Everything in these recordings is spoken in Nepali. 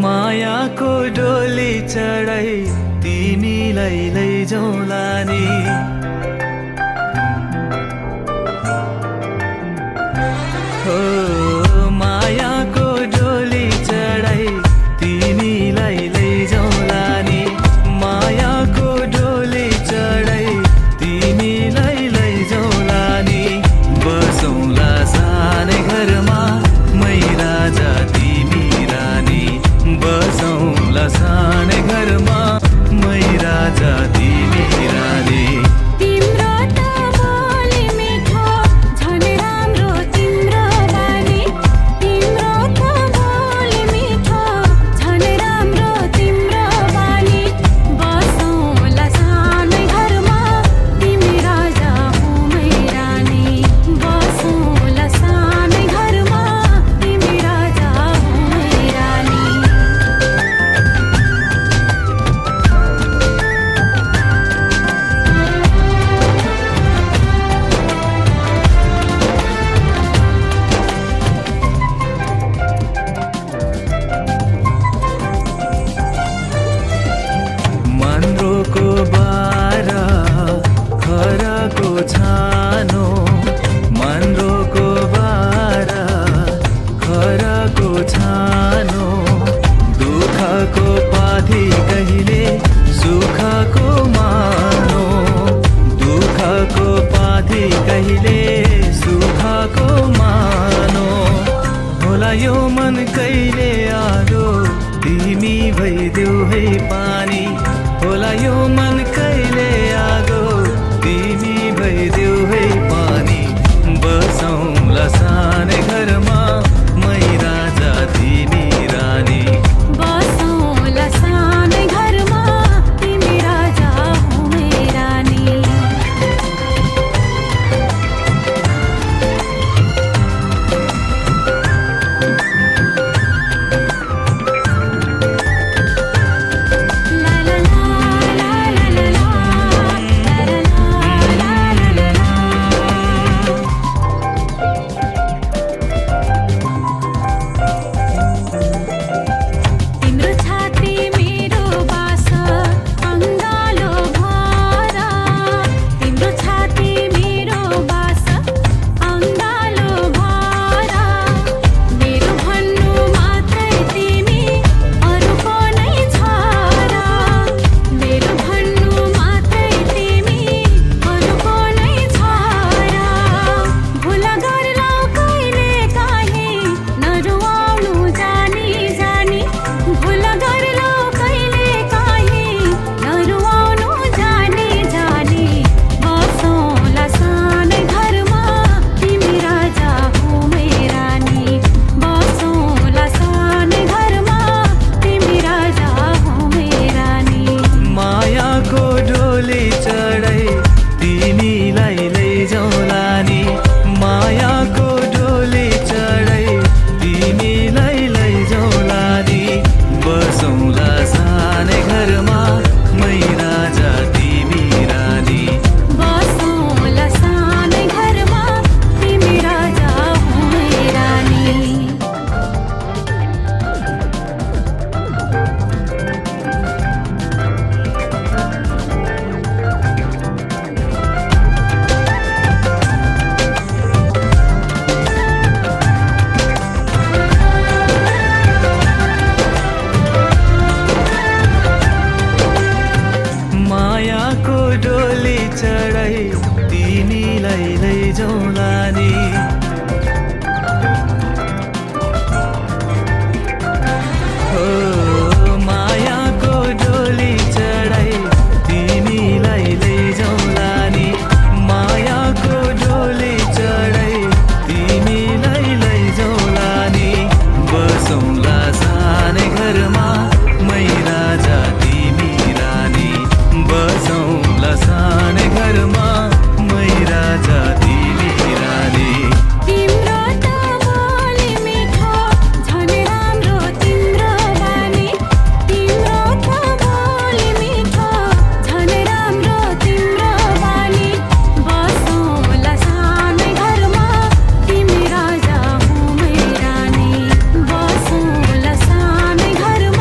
मायाको डोली चढाई तिमीलाई लैजाउँला नि हो मायाको डोली चढाई तिमीलाई लैजाउँला नि मायाको डोली चढाई तिमीलाई लैजाउँला नि बसौँला सानै घरमा मै राजा तिमी रानी बसौँला सानै घरमा मै राजा तिमी रानी तिम्रो त बोली मिठो झन् राम्रो तिम्रो बानी तिम्रो त बोली मिठो झन् राम्रो तिम्रो बानी बसौँला सानै घरमा तिमी राजा हो मै रानी बसौँला सानै घरमा तिमी राजा हो मै रानी मन्द्रोको बारा खराको छानो मन्द्रोको बारा खराको छानो दुःखको पाथी कहिले सुखको मानो दुःखको पाथी कहिले सुखको मानो होला यो मन कहिले आलो तिमी भइदेऊ है पानी होला यो मन कहिले आगो तिमी भइदेऊ है पानी बसौँला सानै घरमा मै राजा तिमी रानी बसौँला सानै घरमा तिमी राजा हो मै रानी ला ला ला ला ला ला तिम्रो छाती मेरो बासा अङ्गालो भरा तिम्रो छाती मेरो बासा अङ्गालो भरा मेरो भन्नु मात्रै तिमी अरूको नै छरा मेरो भन्नु मात्रै तिमी अरूको नै छरा भुल गर्लौ कहिले काहीँ नरुवाउनु जानी जानी भुल गर्लौ कहिले काहीँ नरुवाउनु जानी जानी बसौँला सानै घरमा तिमी राजा हो मै रानी बसौँला सानै घरमा तिमी राजा हो मै रानी मायाको डोली चढाई तिमीलाई लैजाउँला नि मायाको डोली चढाई तिमीलाई लैजाउँला नि बसौँला सानै घरमा मै राजा तिमी रानी बसौँला सानै घरमा तिमी राजा हो मै रानी मायाको डोली चढाई तिमीलाई लैजाउँला नि हो मायाको डोली चढाई तिमीलाई लैजाउँला नि मायाको डोली चढाई तिमीलाई लैजाउँला नि बसौँला सानै घरमा मै राजा तिमी रानी बसौँला सानै घरमा मै राजा तिमी रानी तिम्रो त बोली मिठो झन् राम्रो तिम्रो बानी तिम्रो त बोली मिठो झन् राम्रो तिम्रो बानी बसौँला सानै घरमा तिमी राजा हो मै रानी बसौँला सानै घरमा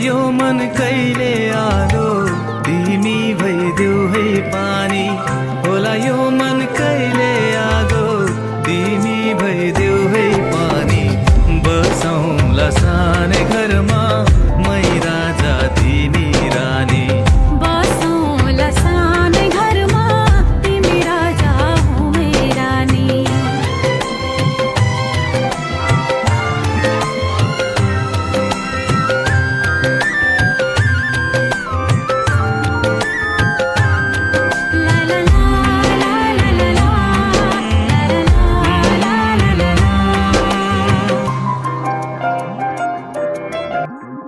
यो मन कहिले आलो तिमी भइदेऊ है पानी होला यो मन कहिले आगो तिमी भइदेऊ है पानी बसौँला सानै घरमा